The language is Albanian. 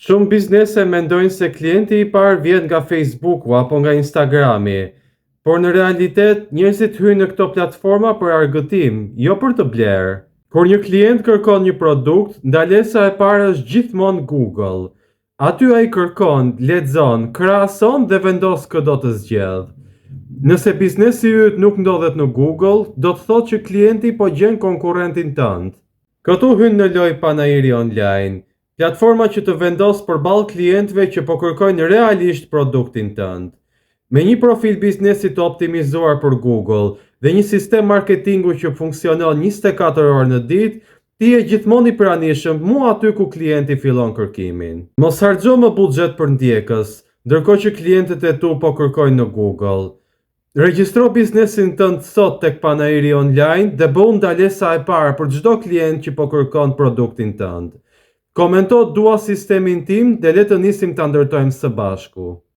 Shumë biznese mendojnë se klienti i parë vjen nga Facebooku apo nga Instagrami, por në realitet njerëzit hyjnë në këto platforma për argëtim, jo për të blerë. Kur një klient kërkon një produkt, ndalesa e parë është gjithmonë Google. Aty ai kërkon, lexon, krahason dhe vendos kë do të zgjedh. Nëse biznesi yt nuk ndodhet në Google, do të thotë që klienti po gjen konkurrentin tënd. Këtu hyn në lojë panajiri online, platforma që të vendos përballë klientëve që po kërkojnë realisht produktin tënd. Me një profil biznesi të optimizuar për Google dhe një sistem marketingu që funksionon 24 orë në ditë, ti je gjithmonë i pranishëm mu aty ku klienti fillon kërkimin. Mos harxho më buxhet për ndjekës, ndërkohë që klientët e tu po kërkojnë në Google. Regjistro biznesin tënd sot tek panajiri online dhe bëu ndalesa e parë për çdo klient që po kërkon produktin tënd. Komento dua sistemin tim dhe le të nisim ta ndërtojmë së bashku.